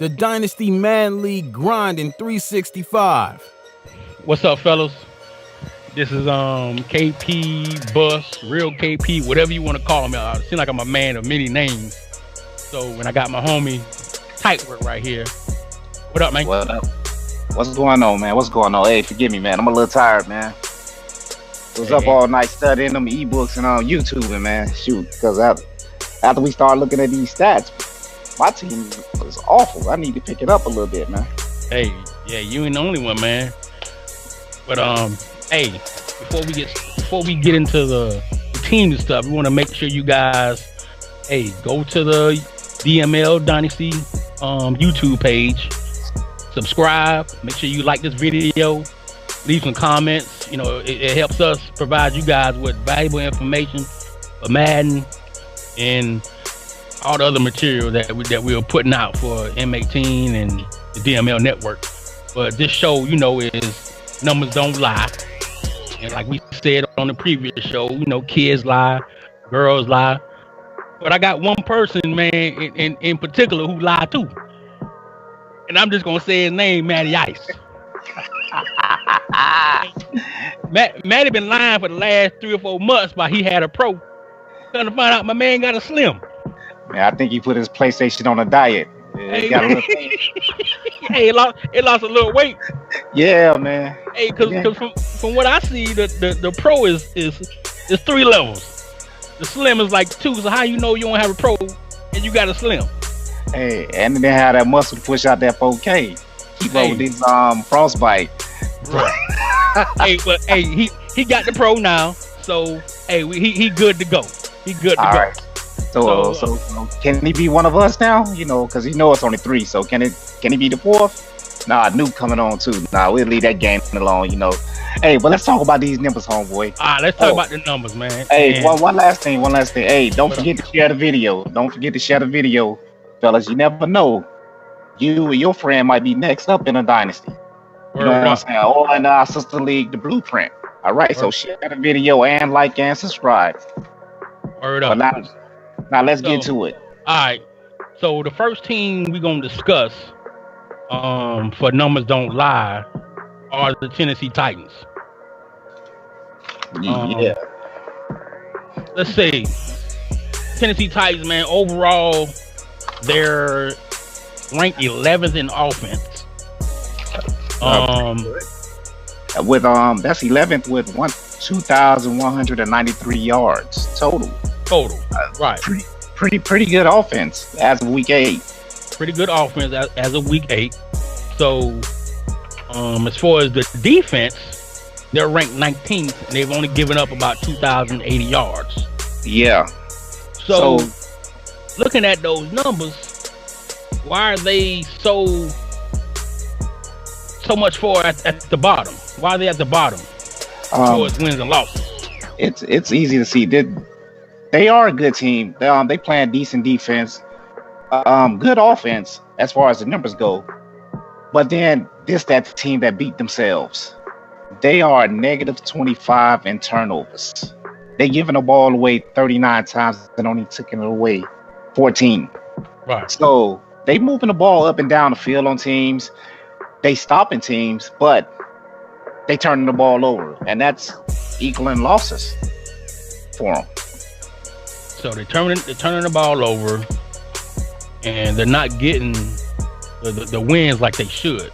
the Dynasty Madden League grinding 365. What's up, fellas? This is KP, Bus, Real KP, whatever you want to call me. I seem like I'm a man of many names. So when I got my homie Tightwork right here. What up, man? What up? What's going on, man? What's going on? Hey, forgive me, man. I'm a little tired, man. Was up all night studying them ebooks and on YouTube, man. Shoot, because after we started looking at these stats, my team was awful. I need to pick it up a little bit, man. Hey, yeah, you ain't the only one, man. But hey, before we get into the team and stuff, we want to make sure you guys, hey, go to the DML Dynasty YouTube page, subscribe, make sure you like this video, leave some comments. You know, it helps us provide you guys with valuable information for Madden and all the other material that we are putting out for M18 and the DML network. But this show, you know, is numbers don't lie. And like we said on the previous show, you know, kids lie, girls lie. But I got one person, man, in particular who lied too. And I'm just gonna say his name, Matty Ice. Matty been lying for the last 3 or 4 months while he had a pro. Trying to find out my man got a slim. Man, I think he put his PlayStation on a diet. Hey, got a hey, it lost a little weight. Yeah, man. Hey, cause from what I see, the pro is 3 levels. The slim is like 2. So how you know you don't have a pro and you got a slim? Hey, and then they had that muscle to push out that 4K. Keep up with this frostbite. Right. Hey, but hey, he got the pro now, so hey, he good to go. He good to All go. Right. So can he be one of us now? You know, because it's only 3. So can he be the 4th? Nah, Nuke coming on too. Nah, we'll leave that game alone. You know. Hey, but let's talk about these numbers, homeboy. All right, let's talk about the numbers, man. Hey, one last thing. Hey, don't forget to share the video. Fellas. You never know. You or your friend might be next up in a dynasty. You know what I'm saying? Or in our sister league, the Blueprint. All right, so share the video and like and subscribe. Word up. Now let's get to it. All right. So the first team we're gonna discuss, for numbers don't lie, are the Tennessee Titans. Yeah. Let's see. Tennessee Titans, man. Overall, they're ranked 11th in offense. With that's 11th with 2,193 yards total. Right. Pretty good offense as of week 8. Pretty good offense as of week 8. So, as far as the defense, they're ranked 19th, and they've only given up about 2,080 yards. Yeah. So looking at those numbers, why are they so much for at the bottom? Why are they at the bottom as far as wins and losses? It's easy to see. They are a good team. They playing decent defense, good offense as far as the numbers go. But then that team that beat themselves. They are -25 in turnovers. They giving the ball away 39 times and only taking it away 14. Right. So they moving the ball up and down the field on teams. They stopping teams, but they turning the ball over, and that's equaling losses for them. So they're turning the ball over, and they're not getting the wins like they should,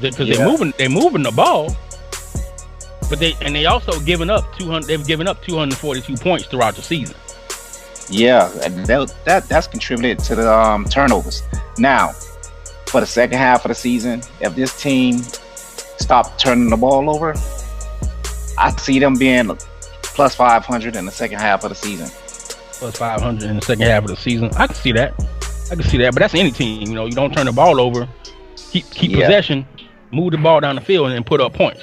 because they're moving the ball, but they also giving up 200. They've given up 242 points throughout the season. Yeah, and that's contributed to the turnovers. Now, for the second half of the season, if this team stopped turning the ball over, I see them being plus 500 in the second half of the season. Plus 500 in the second half of the season. I can see that. But that's any team. You know, you don't turn the ball over, keep possession, move the ball down the field, and put up points.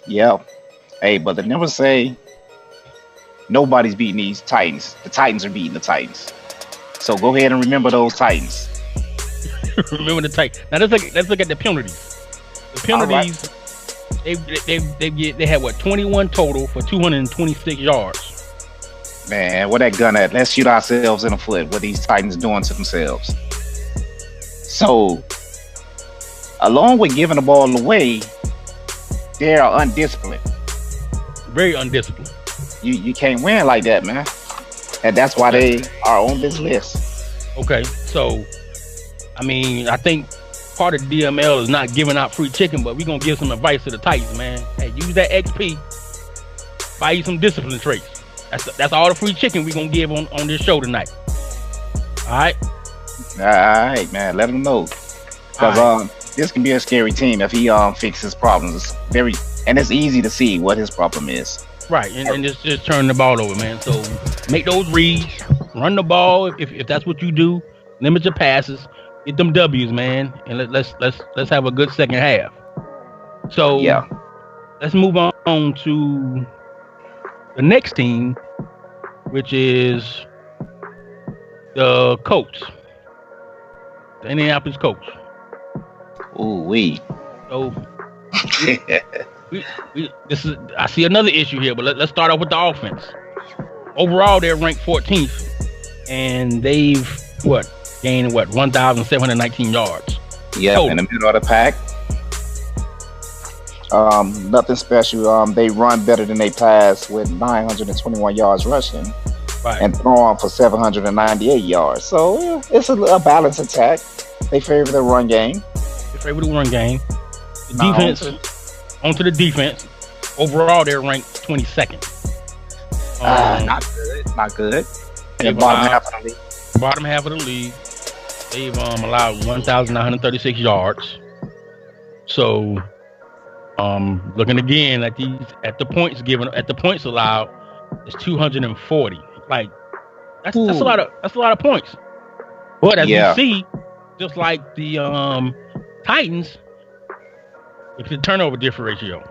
Yeah. Hey, but the numbers say nobody's beating these Titans. The Titans are beating the Titans. So go ahead and remember those Titans. Remember the Titans. Now let's look at the penalties. The penalties, right. they had what, 21 total for 226 yards. Man, where that gun at? Let's shoot ourselves in the foot. What these Titans doing to themselves. So, along with giving the ball away, they are undisciplined. Very undisciplined. You can't win like that, man. And that's why they are on this list. Okay, so I mean, I think part of DML is not giving out free chicken, but we're gonna give some advice to the Titans, man. Hey, use that XP, buy you some discipline traits. That's all the free chicken we're gonna give on this show tonight. All right, man. Let them know, because this can be a scary team if he fixes problems. It's easy to see what his problem is. Right, and just turn the ball over, man. So make those reads, run the ball if that's what you do. Limit your passes, get them W's, man, and let's have a good second half. So yeah, let's move on to the next team, which is the Colts, the Indianapolis Colts. Ooh wee. So I see another issue here, but let's start off with the offense. Overall, they're ranked 14th, and they've gained 1,719 yards. Yeah, total. In the middle of the pack. Nothing special. They run better than they pass with 921 yards rushing, right, and throwing for 798 yards. So it's a balanced attack. They favor the run game. The defense. Onto the defense. Overall, they're ranked 22nd. Not good. In the bottom half of the league. Bottom half of the league. They've allowed 1,936 yards. So, looking again at the points allowed, it's 240. Like that's a lot of points. But as you see, just like the Titans, it's the turnover differential.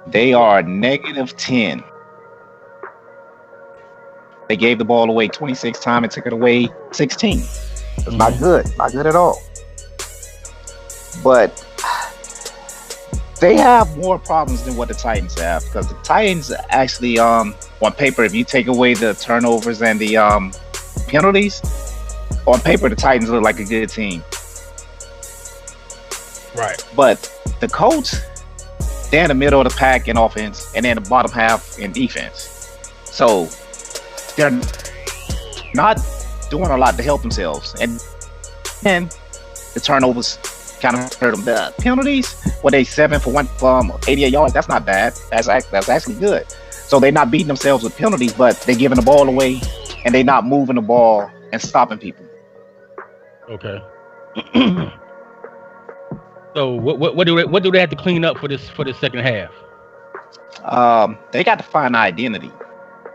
They are -10. They gave the ball away 26 times and took it away 16. It's not good. Not good at all. But they have more problems than what the Titans have, because the Titans actually, on paper, if you take away the turnovers and the penalties, on paper, the Titans look like a good team. Right. But the Colts, they're in the middle of the pack in offense, and then the bottom half in defense. So they're not doing a lot to help themselves. And the turnovers kind of hurt them. The penalties, they 7 for 88 yards, that's not bad. That's actually good. So they're not beating themselves with penalties, but they're giving the ball away, and they're not moving the ball and stopping people. Okay. So what do they have to clean up for this second half? They got to find identity.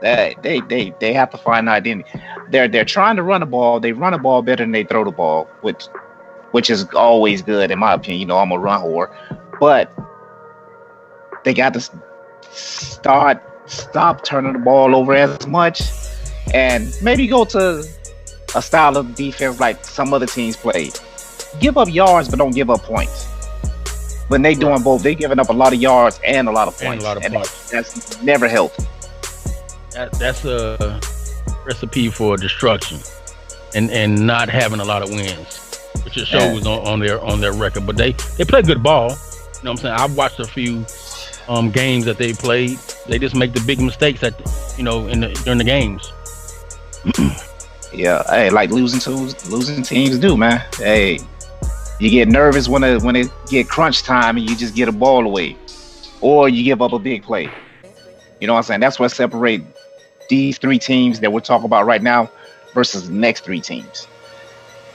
They have to find identity. They're trying to run the ball. They run the ball better than they throw the ball, which is always good in my opinion. You know, I'm a run whore, but they got to stop turning the ball over as much, and maybe go to a style of defense like some other teams play. Give up yards, but don't give up points. When they doing both, they giving up a lot of yards and a lot of points. That's never healthy. That's a recipe for destruction, and not having a lot of wins, which it shows on their record. But they play good ball. You know what I'm saying? I've watched a few games that they played. They just make the big mistakes during the games. Yeah, hey, like losing teams do, man. Hey, you get nervous when it get crunch time and you just get a ball away, or you give up a big play. You know what I'm saying? That's what separates these three teams that we're talking about right now versus the next three teams.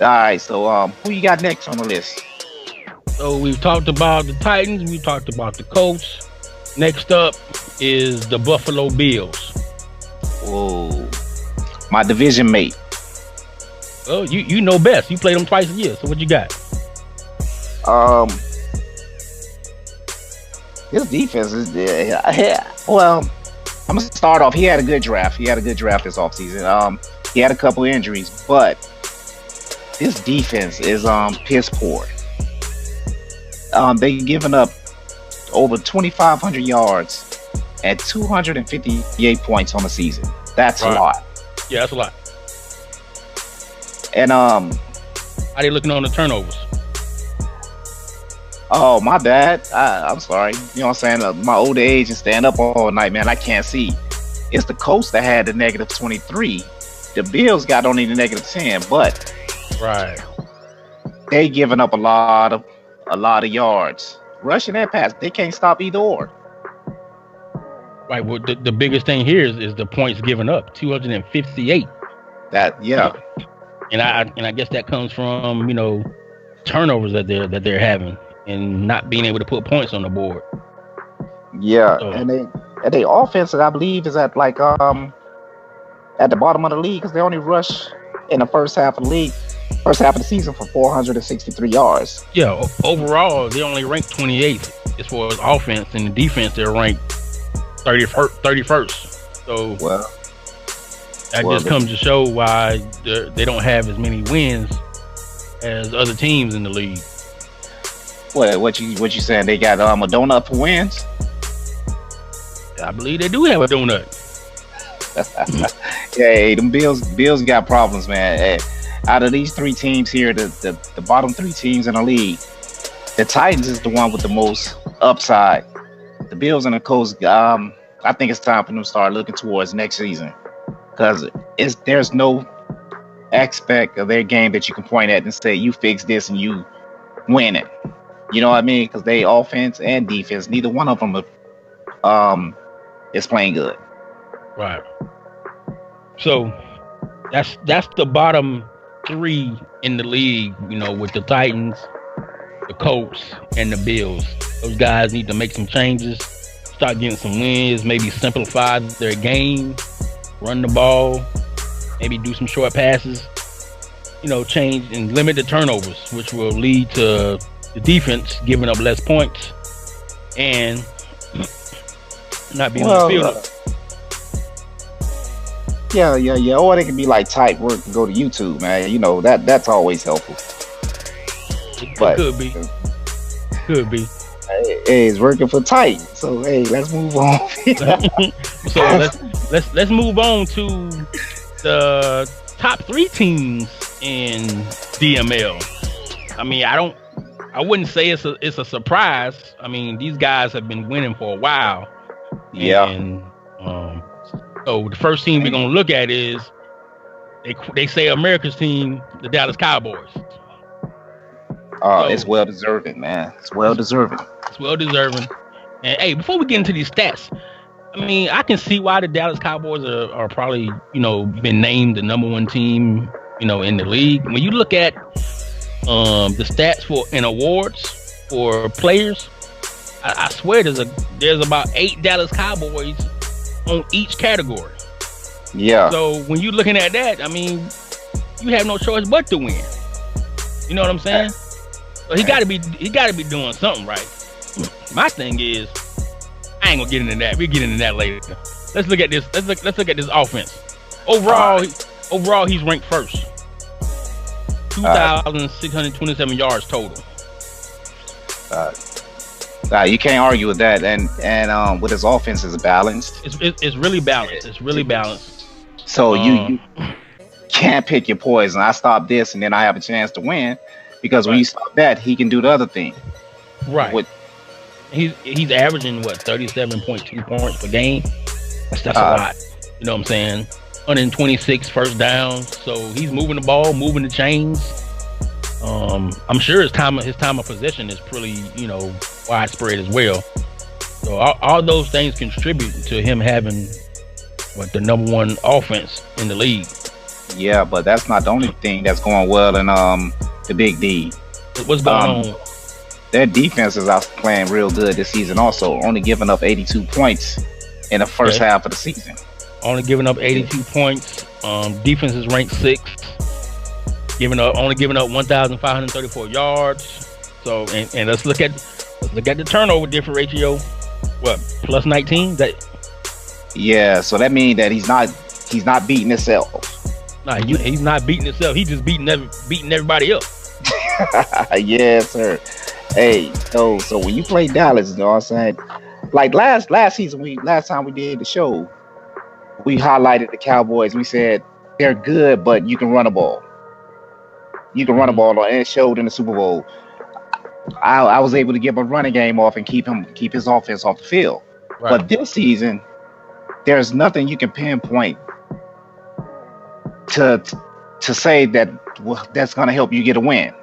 All right, so who you got next on the list? So we've talked about the Titans, we've talked about the Colts. Next up is the Buffalo Bills. Whoa, my division mate. Oh, you know best. You play them twice a year. So what you got? His defense is well, I'm gonna start off. He had a good draft. This offseason. He had a couple injuries, but this defense is piss poor. They giving up over 2,500 yards and 258 points on the season. That's a lot. Yeah, that's a lot. And How they looking on the turnovers? Oh, my bad. I'm sorry. You know what I'm saying? My older age and staying up all night, man. I can't see. It's the Colts that had the negative 23. The Bills got only the negative 10, but right, they giving up a lot of yards. Rushing and pass, they can't stop either or. Right. Well, the biggest thing here is the points given up, 258. That And I guess that comes from turnovers that they're having and not being able to put points on the board. Yeah, so, and they offense, I believe, is at the bottom of the league because they only rush in the first half of the season for 463 yards. Yeah, overall they only ranked 28th as far as offense, and the defense they're ranked 31st. So that just comes to show why they don't have as many wins as other teams in the league. What you saying? They got a donut for wins? I believe they do have a donut. Yeah, hey, them Bills got problems, man. Hey, out of these three teams here, the bottom three teams in the league, the Titans is the one with the most upside. The Bills and the Colts, I think it's time for them to start looking towards next season because there's no aspect of their game that you can point at and say you fix this and you win it. You know what I mean? Because they offense and defense, neither one of them is playing good. Right. So that's the bottom three in the league. With the Titans, the Colts, and the Bills. Those guys need to make some changes, start getting some wins, maybe simplify their game, run the ball, maybe do some short passes. Change and limit the turnovers, which will lead to the defense giving up less points and not being on the field. Yeah. Or they can be like tight work and go to YouTube, man. That's always helpful. But could be. Hey, it's working for tight. So hey, let's move on. So let's move on to the top three teams in DML. I mean, I wouldn't say it's a surprise. I mean, these guys have been winning for a while. Yeah. And so the first team we're gonna look at is they say America's team, the Dallas Cowboys. It's well deserving, man. It's well deserving. And hey, before we get into these stats, I mean, I can see why the Dallas Cowboys are probably been named the number one team in the league. When you look at the stats for awards for players, I swear there's about 8 Dallas Cowboys on each category. Yeah. So when you're looking at that, I mean, you have no choice but to win. You know what I'm saying? So he got to be doing something right. My thing is, I ain't gonna get into that. We'll get into that later. Let's look at this. Let's look at this offense. Overall, he's ranked first. 2,627 yards total. You can't argue with that, and with his offense is balanced. It's really balanced. It's really balanced. So you can't pick your poison. I stop this, and then I have a chance to win, because when you stop that, he can do the other thing. Right. He's averaging 37.2 points per game. That's a lot. You know what I'm saying? 126 first downs. So he's moving the ball, moving the chains. I'm sure his time of possession is pretty, widespread as well. So all those things contribute to him having the number one offense in the league. Yeah, but that's not the only thing that's going well in the Big D. What's going on? Their defense is out playing real good this season. Also, only giving up 82 points in the first half of the season. Only giving up 82 points. Defense is ranked 6th. Only giving up 1,534 yards. So and let's look at the turnover differential. What, plus 19? Yeah. So that means that he's not beating himself. Nah, he's not beating himself. He's just beating everybody else. Yes, sir. Hey, so when you play Dallas, you know what I'm saying? Like last time we did the show, we highlighted the Cowboys. We said they're good, but you can run a ball. You can run the ball on, and it showed in the Super Bowl. I was able to get my running game off and keep his offense off the field. Right. But this season, there's nothing you can pinpoint to say that that's going to help you get a win.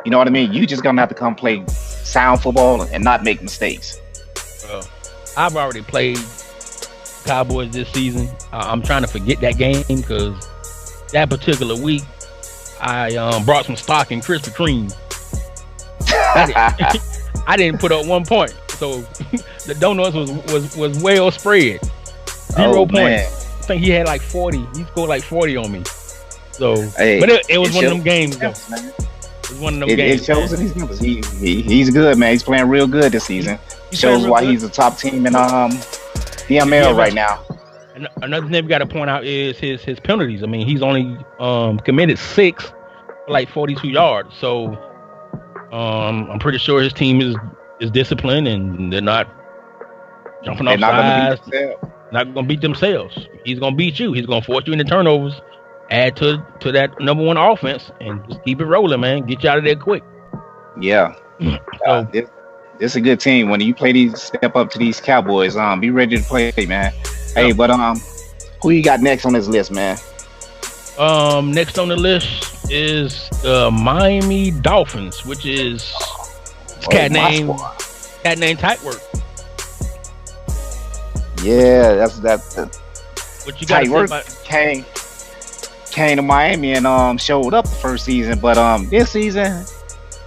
You know what I mean? You just going to have to come play sound football and not make mistakes. I've already played Cowboys this season. I'm trying to forget that game because that particular week I brought some stock in Krispy Kreme. I didn't put up 1 point, so the donuts was well spread. 0 points. Man. I think he had like 40. He scored like 40 on me. So, hey, but it was one of them games, though. It was one of them games. It shows in his numbers. He's good, man. He's playing real good this season. Shows why he's the top team in the ML right now. And another thing we got to point out is his penalties. I mean, he's only committed 6 for like 42 yards. So I'm pretty sure his team is disciplined and they're not jumping off sides. Not going to beat themselves. He's going to beat you. He's going to force you into turnovers. Add to that number one offense and just keep it rolling, man. Get you out of there quick. Yeah. So, this is a good team. When you step up to these Cowboys, be ready to play, man. Hey, but who you got next on this list, man? Next on the list is the Miami Dolphins, which is cat name Tightwork. Yeah, that's what you got to say about came to Miami and showed up the first season, but this season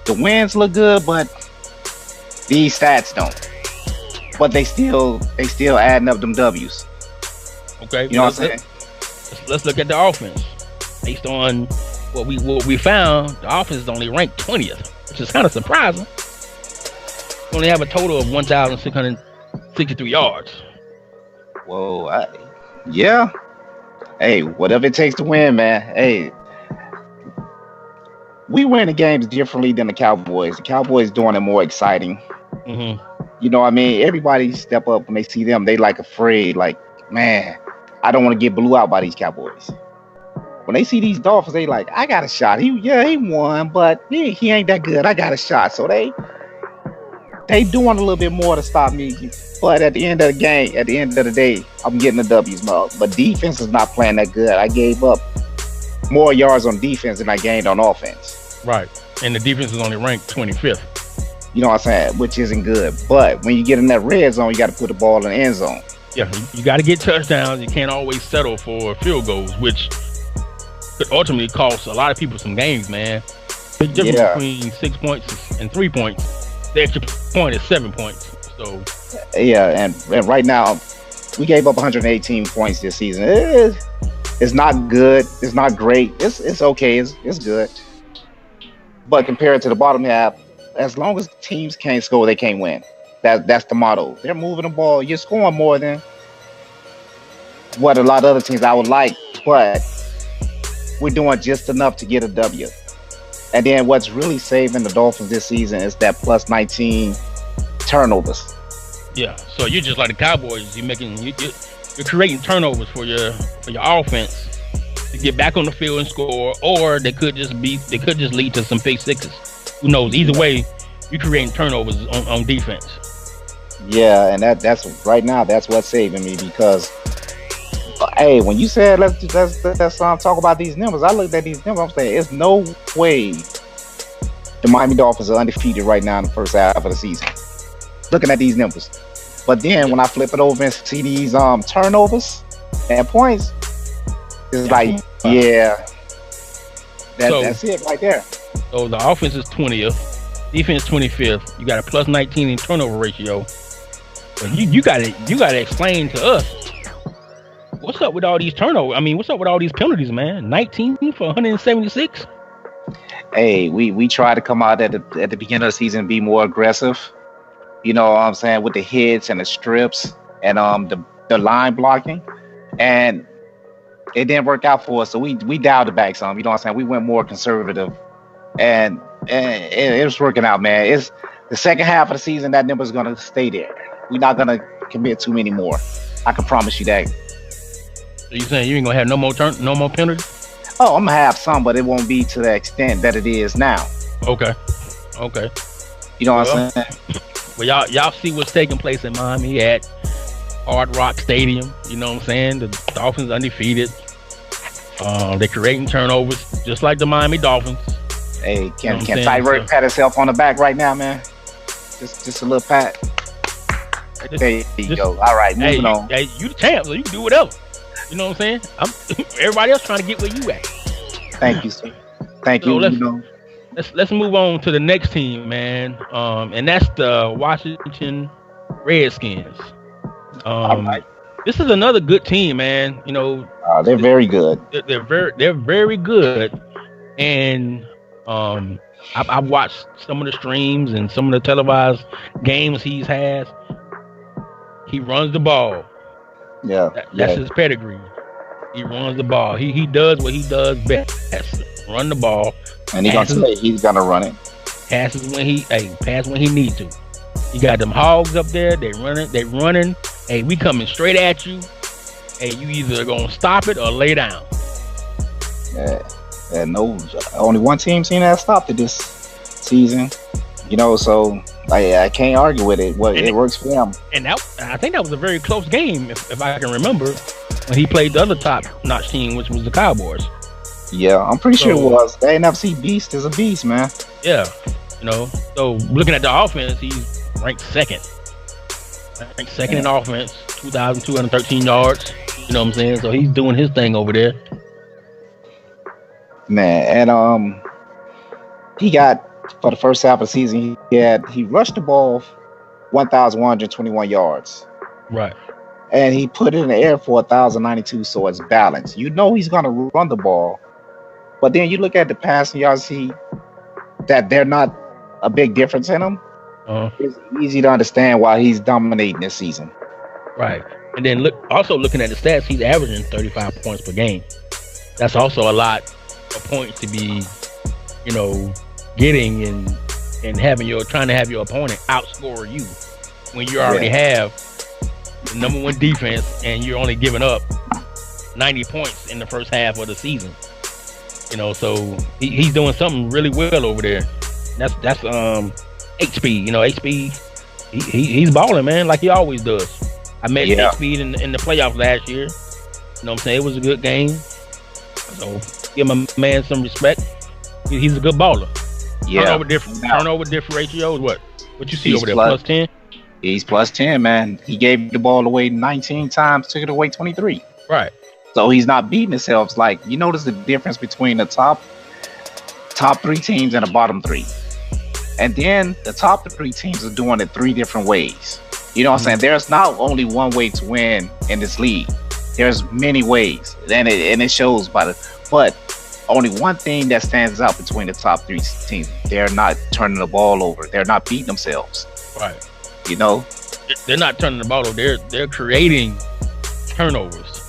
the wins look good, but these stats don't. But they still adding up them W's. Okay, you know what I'm saying? Let's look at the offense. Based on what we found, the offense is only ranked 20th, which is kind of surprising. We only have a total of 1,663 yards. Whoa, yeah. Hey, whatever it takes to win, man. Hey, we win the games differently than the Cowboys. The Cowboys doing it more exciting. Mm-hmm. You know what I mean? Everybody step up when they see them. They like afraid, like, man, I don't want to get blew out by these Cowboys. When they see these Dolphins, they like, I got a shot. He won, but he ain't that good. I got a shot. So they doing a little bit more to stop me. But at the end of the game, at the end of the day, I'm getting the W's, but defense is not playing that good. I gave up more yards on defense than I gained on offense. Right. And the defense is only ranked 25th. You know what I'm saying? Which isn't good. But when you get in that red zone, you got to put the ball in the end zone. Yeah, you got to get touchdowns. You can't always settle for field goals, which could ultimately cost a lot of people some games, man. The difference between 6 points and 3 points. The extra point is 7 points. So yeah, and right now we gave up 118 points this season. It's not good. It's not great. It's okay. It's good. But compared to the bottom half, as long as teams can't score, they can't win. That's the motto. They're moving the ball. You're scoring more than what a lot of other teams I would like, but we're doing just enough to get a W. And then what's really saving the Dolphins this season is that plus 19 turnovers. Yeah, so you're just like the Cowboys. You're creating turnovers for your offense to get back on the field and score, or they could just lead to some pick sixes. Who knows? Either way, you're creating turnovers on defense. Yeah, and that's right now. That's what's saving me because, hey, when you said let's talk about these numbers, I looked at these numbers. I'm saying it's no way the Miami Dolphins are undefeated right now in the first half of the season. Looking at these numbers, but then when I flip it over and see these turnovers and points, it's like that's it right there. So the offense is 20th, defense 25th. You got a plus 19 in turnover ratio. But you got to explain to us what's up with all these turnovers. I mean, what's up with all these penalties, man? 19 for 176. Hey, we try to come out at the beginning of the season and be more aggressive. You know what I'm saying, with the hits and the strips and the line blocking, and it didn't work out for us. So we dialed it back some. You know what I'm saying? We went more conservative, and it was working out, man. It's the second half of the season. That number's gonna stay there. We're not gonna commit too many more. I can promise you that. So you saying you ain't gonna have no more penalties? Oh, I'm gonna have some, but it won't be to the extent that it is now. Okay. You know what I'm saying? Well, y'all see what's taking place in Miami at Hard Rock Stadium. You know what I'm saying? The Dolphins undefeated. They're creating turnovers just like the Miami Dolphins. Hey, can Tyreek pat himself on the back right now, man? Just a little pat. There you go. All right, moving on. Hey, you the champ, so you can do whatever. You know what I'm saying? Everybody else trying to get where you at. Thank you, sir. Thank you. Let's move on to the next team, man. And that's the Washington Redskins. This is another good team, man. You know, they're very good. They're very good. And I've watched some of the streams and some of the televised games he's had. He runs the ball. Yeah, that's his pedigree. He runs the ball. He does what he does best. Run the ball. And he's gonna run it. Passes when he needs to. You got them hogs up there. They running. Hey, we coming straight at you. Hey, you either gonna stop it or lay down. Yeah, no, only one team seen that stopped it this season. You know, so I can't argue with it. It works for them. And I think that was a very close game, if I can remember, when he played the other top-notch team, which was the Cowboys. Yeah, I'm pretty sure it was. The NFC beast is a beast, man. Yeah, you know. So looking at the offense, he's ranked second. In offense, 2,213 yards. You know what I'm saying? So he's doing his thing over there. Man, and he got, for the first half of the season, he rushed the ball 1,121 yards. Right. And he put it in the air for 1,092, so it's balanced. You know he's going to run the ball. But then you look at the passing yards, that they're not a big difference in them. It's easy to understand why he's dominating this season. Right. And then looking at the stats, he's averaging 35 points per game. That's also a lot of points to be, you know, getting and trying to have your opponent outscore you when you already have the number one defense and you're only giving up 90 points in the first half of the season. You know, so he's doing something really well over there. That's HP. You know, HP. He's balling, man, like he always does. I met HP in the playoffs last year. You know what I'm saying? It was a good game. So give my man some respect. He's a good baller. Yeah. Turnover differential is what you see over there? Plus 10? He's plus 10, man. He gave the ball away 19 times, took it away 23. Right. So he's not beating himself. Like, you notice the difference between the top three teams and the bottom three. And then the top three teams are doing it three different ways. You know what I'm saying? There's not only one way to win in this league. There's many ways. And it shows but only one thing that stands out between the top three teams. They're not turning the ball over. They're not beating themselves. Right. You know? They're not turning the ball over. They're creating turnovers.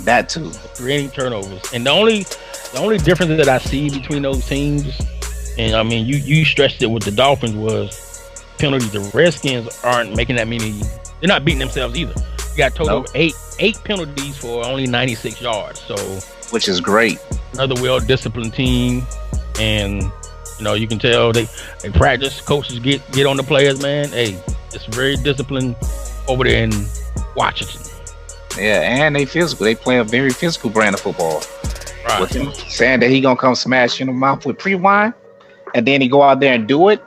That too. Creating turnovers. And the only difference that I see between those teams, and I mean you stressed it with the Dolphins, was penalties. The Redskins aren't making that many. They're not beating themselves either. You got total of eight penalties for only 96 yards. So, which is great. Another well-disciplined team, and you know you can tell they practice. Coaches get on the players, man. Hey, it's very disciplined over there in Washington. Yeah, and they physical. They play a very physical brand of football. Right. With him saying that he gonna come smash you in the mouth with pre-wine, and then he go out there and do it.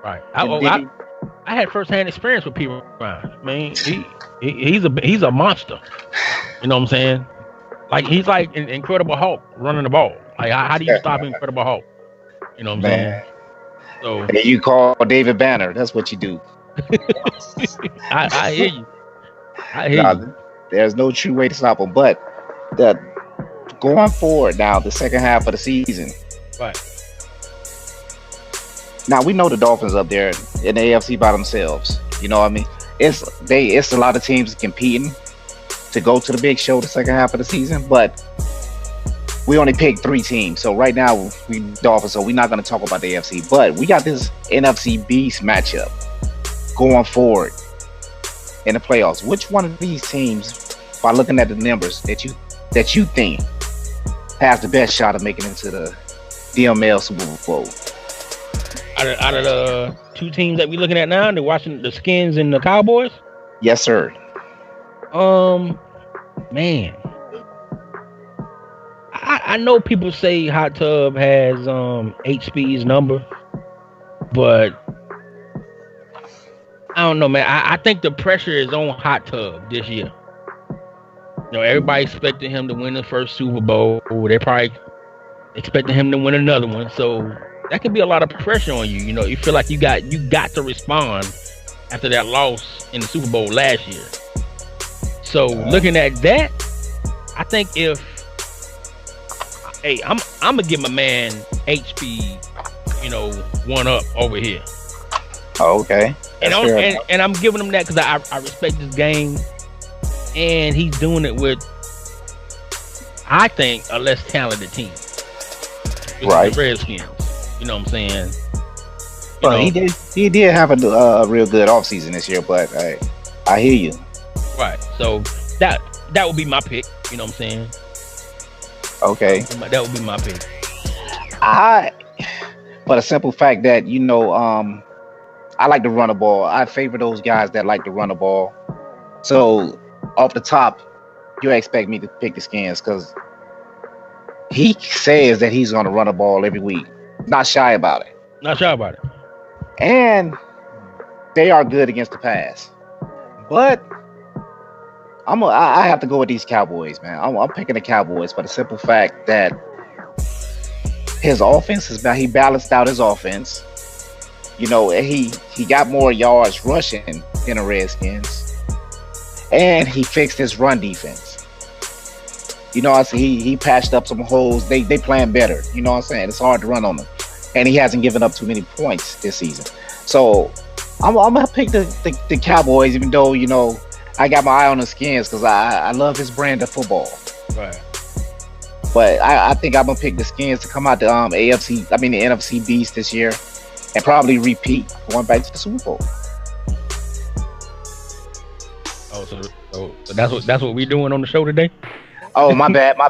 Right. I had first-hand experience with P. Ryan. I mean, he's a monster. You know what I'm saying? Like he's like an Incredible Hulk running the ball. Like how do you stop Incredible Hulk? You know what I'm saying? So and you call David Banner. That's what you do. I hear you. I hear you. There's no true way to stop him. But going forward now, the second half of the season. Right. Now we know the Dolphins up there in the AFC by themselves. You know what I mean? It's a lot of teams competing to go to the big show the second half of the season, but we only picked three teams. So right now we Dolphins, so we're not going to talk about the AFC, but we got this NFC Beast matchup going forward in the playoffs. Which one of these teams, by looking at the numbers, that you think has the best shot of making it into the DML Super Bowl. Out of the two teams that we're looking at now, the Washington, the Skins and the Cowboys. Yes, sir. Man, I know people say Hot Tub has HP's number, but I don't know, man. I think the pressure is on Hot Tub this year. You know, everybody expecting him to win the first Super Bowl. They probably expecting him to win another one. So that could be a lot of pressure on you. You know, you feel like you got to respond after that loss in the Super Bowl last year. So looking at that, I think I'm gonna give my man HP, you know, one up over here. Oh, okay. And I'm giving him that because I respect this game, and he's doing it with, I think, a less talented team. Right. The Redskins. You know what I'm saying? Well, he did have a real good offseason this year, but I hear you. Right. So that would be my pick. You know what I'm saying? Okay. That would be my pick. But a simple fact that, you know, I like to run the ball. I favor those guys that like to run the ball. So off the top, you expect me to pick the Skins because he says that he's going to run the ball every week. Not shy about it. Not shy about it. And they are good against the pass. But I have to go with these Cowboys, man. I'm picking the Cowboys for the simple fact that his offense he balanced out his offense. You know, he got more yards rushing than the Redskins, and he fixed his run defense. You know, I see he patched up some holes. They playing better. You know what I'm saying? It's hard to run on them, and he hasn't given up too many points this season. So I'm gonna pick the Cowboys, even though, you know, I got my eye on the Skins because I love his brand of football. Right. But I think I'm gonna pick the Skins to come out the NFC Beast this year, and probably repeat going back to the Super Bowl. Oh, so that's what we doing on the show today? Oh, my bad. I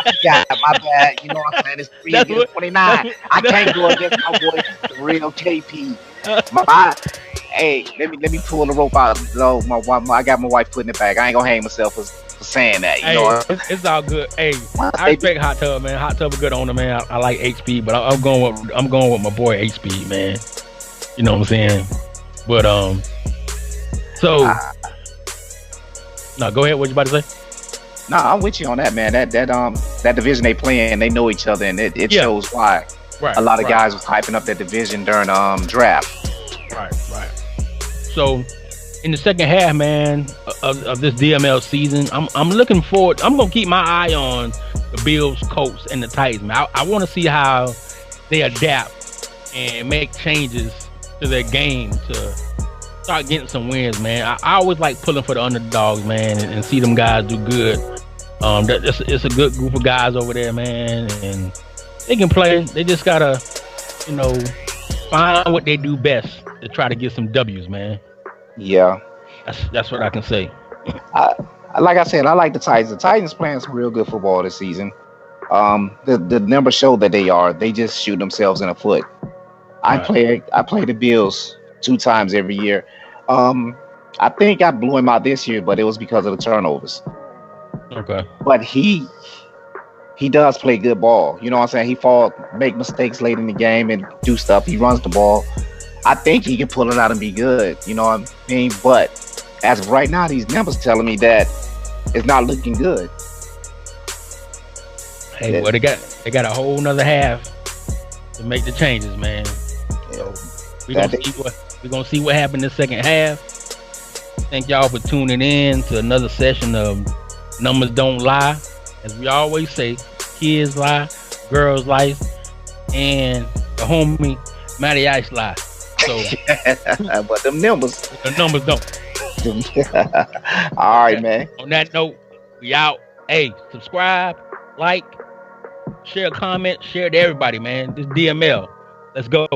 forgot. My bad. You know what I'm saying? It's 3 against 29. I can't go against my boy, the real KP. Hey, let me pull the rope out. No, I got my wife putting it back. I ain't gonna hang myself for saying that. You know, it's all good. Hey, I respect Hot Tub, man. Hot Tub a good owner, man. I like HP, but I'm going with my boy HP, man. You know what I'm saying? But no, go ahead. What you about to say? Nah, I'm with you on that, man. That division they playing, they know each other, and it shows why. Right, a lot of guys was hyping up that division during draft. Right. So in the second half, man, of this DML season, I'm looking forward. I'm gonna keep my eye on the Bills, Colts, and the Titans, man. I want to see how they adapt and make changes to their game to start getting some wins, man. I always like pulling for the underdogs, man, and see them guys do good. It's a good group of guys over there, man, and they can play. They just gotta, you know, find what they do best to try to get some W's, man. Yeah, that's what I can say. Like I said, I like the Titans. The Titans playing some real good football this season. The numbers show that they just shoot themselves in the foot. Right. I play the Bills 2 times every year. I think I blew him out this year, but it was because of the turnovers. Okay. But he does play good ball. You know what I'm saying? Make mistakes late in the game and do stuff. He runs the ball. I think he can pull it out and be good. You know what I mean? But as of right now, these numbers telling me that it's not looking good. Hey, well, they got a whole nother half to make the changes, man. So we're gonna see what happened in the second half. Thank y'all for tuning in to another session of Numbers Don't Lie. As we always say, kids lie, girls lie, and the homie Matty Ice lie. So, but the numbers don't. All right, man. On that note, we out. Hey, subscribe, like, share a comment, share it to everybody, man. This DML. Let's go.